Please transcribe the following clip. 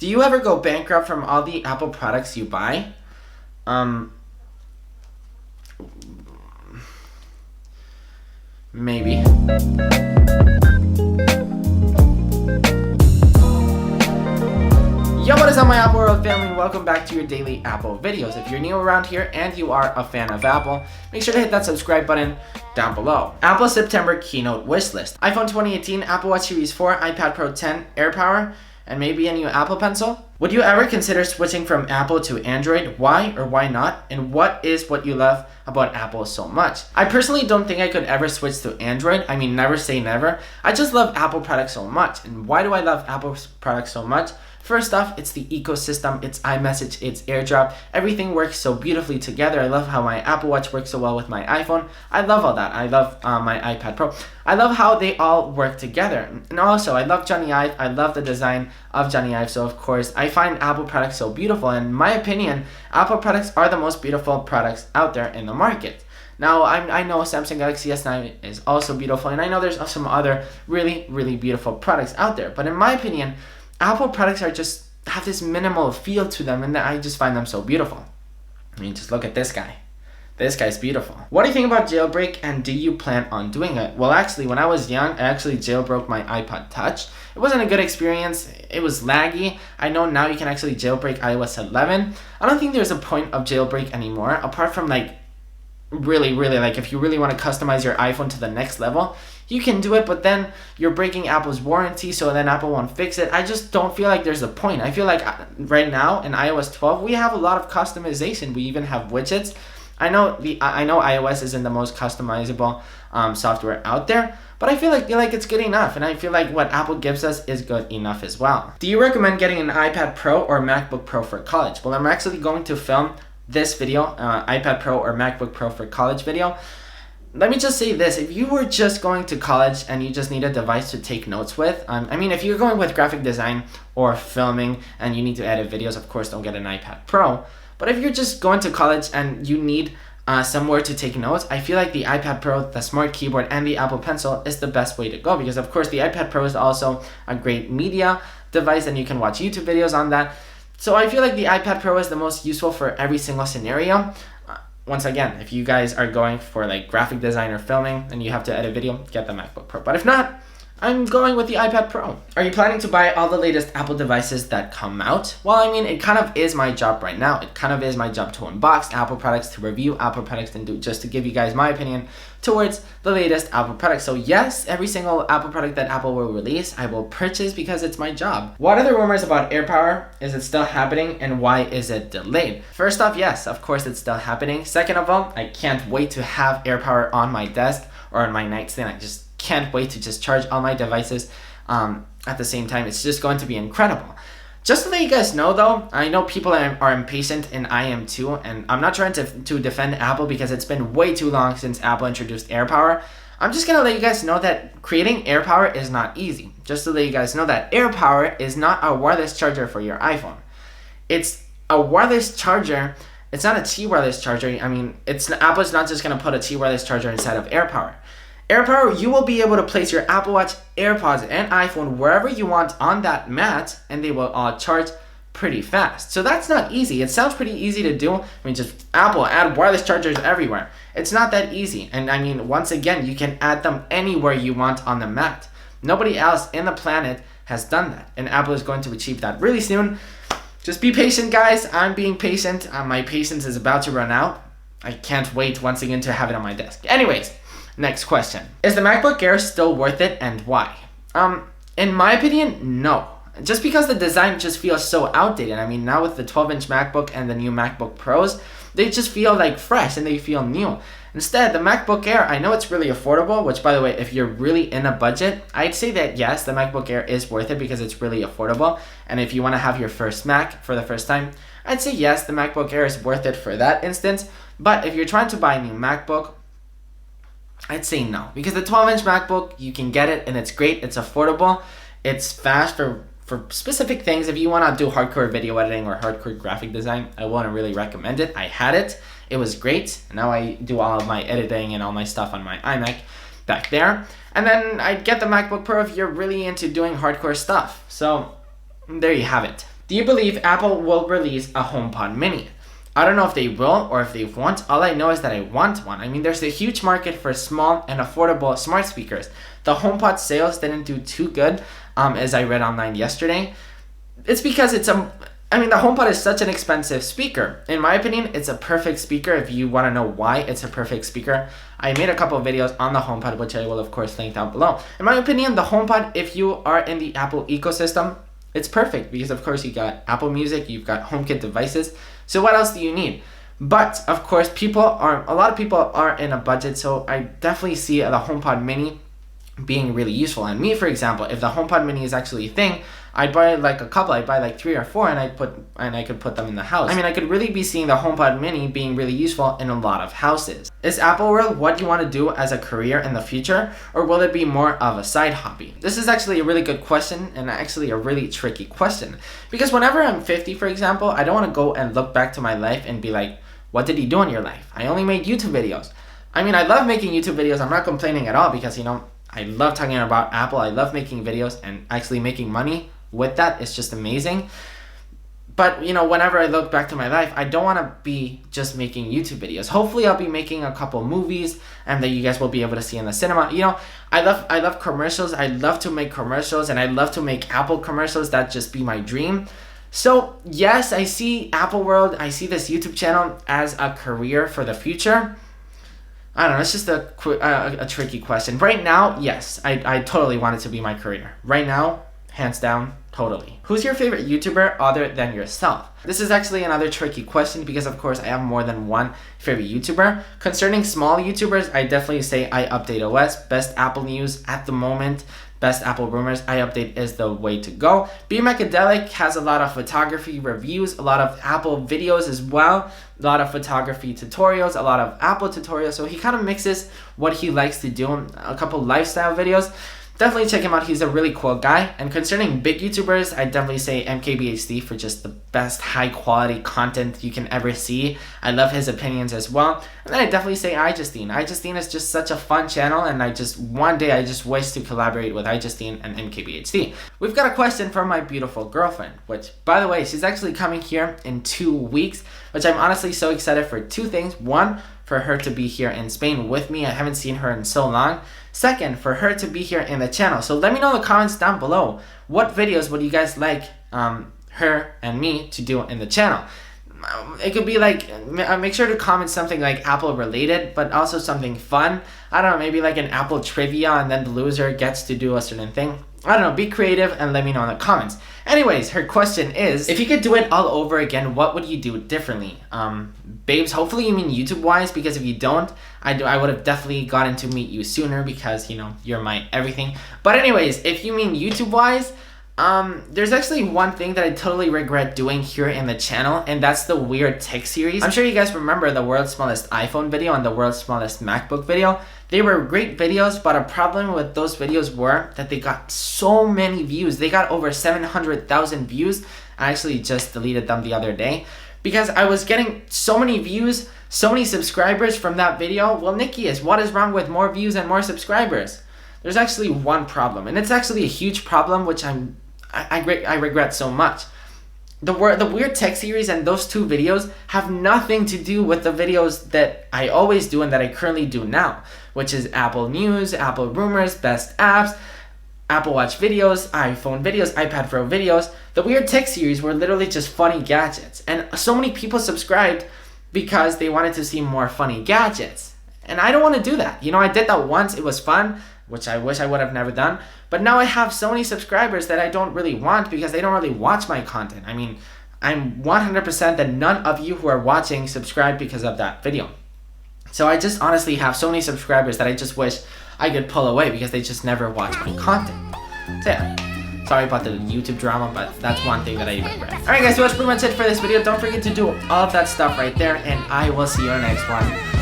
Do you ever go bankrupt from all the Apple products you buy? Maybe. Yo, what is up, my Apple World family? Welcome back to your daily Apple videos. If you're new around here and you are a fan of Apple, make sure to hit that subscribe button down below. Apple September keynote wish list: iPhone 2018, Apple Watch Series 4, iPad Pro 10, AirPower, and maybe a new Apple Pencil. Would you ever consider switching from Apple to Android? Why or why not? And what is what you love about Apple so much? I personally don't think I could ever switch to Android. I mean, never say never. I just love Apple products so much. And why do I love Apple products so much? First off, it's the ecosystem, it's iMessage, it's AirDrop. Everything works so beautifully together. I love how my Apple Watch works so well with my iPhone. I love all that. I love my iPad Pro. I love how they all work together. And also, I love Johnny Ive. I love the design of Johnny Ive. So of course, I find Apple products so beautiful. And in my opinion, Apple products are the most beautiful products out there in the market. Now, I know Samsung Galaxy S9 is also beautiful, and I know there's some other really, really beautiful products out there. But in my opinion, Apple products are just have this minimal feel to them, and I just find them so beautiful. I mean, just look at this guy. This guy's beautiful. What do you think about jailbreak, and do you plan on doing it? Well, actually, when I was young, I actually jailbroke my iPod Touch. It wasn't a good experience. It was laggy. I know now you can actually jailbreak iOS 11. I don't think there's a point of jailbreak anymore, apart from really, if you really want to customize your iPhone to the next level, you can do it, but then you're breaking Apple's warranty, so then Apple won't fix it. I just don't feel like there's a point. I feel like right now in iOS 12, we have a lot of customization. We even have widgets. I know iOS isn't the most customizable software out there, but I feel like it's good enough, and I feel like what Apple gives us is good enough as well. Do you recommend getting an iPad Pro or MacBook Pro for college? Well, I'm actually going to film this video, iPad Pro or MacBook Pro for college video. Let me just say this: if you were just going to college and you just need a device to take notes with, I mean, if you're going with graphic design or filming and you need to edit videos, of course, don't get an iPad Pro. But if you're just going to college and you need somewhere to take notes, I feel like the iPad Pro, the Smart Keyboard, and the Apple Pencil is the best way to go, because of course the iPad Pro is also a great media device and you can watch YouTube videos on that. So I feel like the iPad Pro is the most useful for every single scenario. Once again, if you guys are going for like graphic design or filming and you have to edit video, get the MacBook Pro. But if not, I'm going with the iPad Pro. Are you planning to buy all the latest Apple devices that come out? Well, I mean, it kind of is my job right now. It kind of is my job to unbox Apple products, to review Apple products, and just to give you guys my opinion towards the latest Apple products. So yes, every single Apple product that Apple will release, I will purchase because it's my job. What are the rumors about AirPower? Is it still happening, and why is it delayed? First off, yes, of course it's still happening. Second of all, I can't wait to have AirPower on my desk or on my nightstand. I just can't wait to just charge all my devices at the same time. It's just going to be incredible. Just to let you guys know though, I know people are impatient, and I am too, and I'm not trying to defend Apple because it's been way too long since Apple introduced AirPower. I'm just gonna let you guys know that creating AirPower is not easy. Just to let you guys know that AirPower is not a wireless charger for your iPhone. It's a wireless charger. It's not a T-wireless charger. I mean, Apple's not just gonna put a T-wireless charger inside of AirPower. AirPower, you will be able to place your Apple Watch, AirPods, and iPhone wherever you want on that mat, and they will all charge pretty fast. So that's not easy. It sounds pretty easy to do. I mean, just Apple, add wireless chargers everywhere. It's not that easy. And I mean, once again, you can add them anywhere you want on the mat. Nobody else in the planet has done that, and Apple is going to achieve that really soon. Just be patient, guys. I'm being patient. My patience is about to run out. I can't wait once again to have it on my desk. Anyways, next question. Is the MacBook Air still worth it, and why? In my opinion, no. Just because the design just feels so outdated. I mean, now with the 12-inch MacBook and the new MacBook Pros, they just feel like fresh and they feel new. Instead, the MacBook Air, I know it's really affordable, which by the way, if you're really in a budget, I'd say that yes, the MacBook Air is worth it because it's really affordable. And if you want to have your first Mac for the first time, I'd say yes, the MacBook Air is worth it for that instance. But if you're trying to buy a new MacBook, I'd say no, because the 12-inch MacBook, you can get it and it's great, it's affordable, it's fast for specific things. If you want to do hardcore video editing or hardcore graphic design, I wouldn't really recommend it. I had it, it was great, and now I do all of my editing and all my stuff on my iMac back there. And then I'd get the MacBook Pro if you're really into doing hardcore stuff. So there you have it. Do you believe Apple will release a HomePod Mini? I don't know if they will or if they won't. All I know is that I want one. I mean, there's a huge market for small and affordable smart speakers. The HomePod sales didn't do too good, as I read online yesterday. It's because the HomePod is such an expensive speaker. In my opinion, it's a perfect speaker. If you want to know why it's a perfect speaker, I made a couple of videos on the HomePod, which I will of course link down below. In my opinion, the HomePod, if you are in the Apple ecosystem, it's perfect because of course you got Apple Music, you've got HomeKit devices. So what else do you need? But of course, a lot of people are in a budget, so I definitely see the HomePod Mini being really useful. And me, for example, if the HomePod Mini is actually a thing, I'd buy like a couple. I'd buy like 3 or 4, and I could put them in the house. I mean, I could really be seeing the HomePod Mini being really useful in a lot of houses. Is Apple World what you want to do as a career in the future, or will it be more of a side hobby? This is actually a really good question, and actually a really tricky question, because whenever I'm 50, for example, I don't want to go and look back to my life and be like, what did you do in your life? I only made YouTube videos. I mean, I love making YouTube videos. I'm not complaining at all because, I love talking about Apple. I love making videos and actually making money with that. It's just amazing. But, whenever I look back to my life, I don't want to be just making YouTube videos. Hopefully, I'll be making a couple movies and that you guys will be able to see in the cinema. I love commercials. I love to make commercials, and I love to make Apple commercials. That'd just be my dream. So, yes, I see Apple World. I see this YouTube channel as a career for the future. I don't know, it's just a tricky question. Right now, yes, I totally want it to be my career. Right now, hands down, totally. Who's your favorite YouTuber other than yourself? This is actually another tricky question because, of course, I have more than one favorite YouTuber. Concerning small YouTubers, I definitely say I Update OS, best Apple news at the moment, best Apple rumors, I Update is the way to go. BMacadelic has a lot of photography reviews, a lot of Apple videos as well, a lot of photography tutorials, a lot of Apple tutorials, so he kind of mixes what he likes to do, a couple lifestyle videos. Definitely check him out. He's a really cool guy. And concerning big YouTubers, I definitely say MKBHD for just the best high quality content you can ever see. I love his opinions as well. And then I definitely say iJustine. iJustine is just such a fun channel, and one day I just wish to collaborate with iJustine and MKBHD. We've got a question from my beautiful girlfriend, which, by the way, she's actually coming here in 2 weeks, which I'm honestly so excited for 2 things. One, for her to be here in Spain with me. I haven't seen her in so long. Second, for her to be here in the channel. So let me know in the comments down below, what videos would you guys like her and me to do in the channel? It could be like, make sure to comment something like Apple related, but also something fun. I don't know, maybe like an Apple trivia, and then the loser gets to do a certain thing. I don't know, be creative and let me know in the comments. Anyways, her question is, if you could do it all over again, what would you do differently? Babes, hopefully you mean YouTube-wise, because if you don't, I would have definitely gotten to meet you sooner because, you're my everything. But anyways, if you mean YouTube-wise, there's actually one thing that I totally regret doing here in the channel, and that's the weird tech series. I'm sure you guys remember the world's smallest iPhone video and the world's smallest MacBook video. They were great videos, but a problem with those videos were that they got so many views. They got over 700,000 views. I actually just deleted them the other day because I was getting so many views, so many subscribers from that video. Well, Nikias, what is wrong with more views and more subscribers? There's actually one problem, and it's actually a huge problem, which I regret so much. The weird tech series and those 2 videos have nothing to do with the videos that I always do and that I currently do now, which is Apple News, Apple Rumors, Best Apps, Apple Watch videos, iPhone videos, iPad Pro videos. The weird tech series were literally just funny gadgets, and so many people subscribed because they wanted to see more funny gadgets. And I don't want to do that. I did that once, it was fun, which I wish I would have never done. But now I have so many subscribers that I don't really want because they don't really watch my content. I mean, I'm 100% that none of you who are watching subscribe because of that video. So I just honestly have so many subscribers that I just wish I could pull away because they just never watch my content. So yeah, sorry about the YouTube drama, but that's one thing that I regret. Alright guys, so that's pretty much it for this video. Don't forget to do all of that stuff right there, and I will see you in the next one.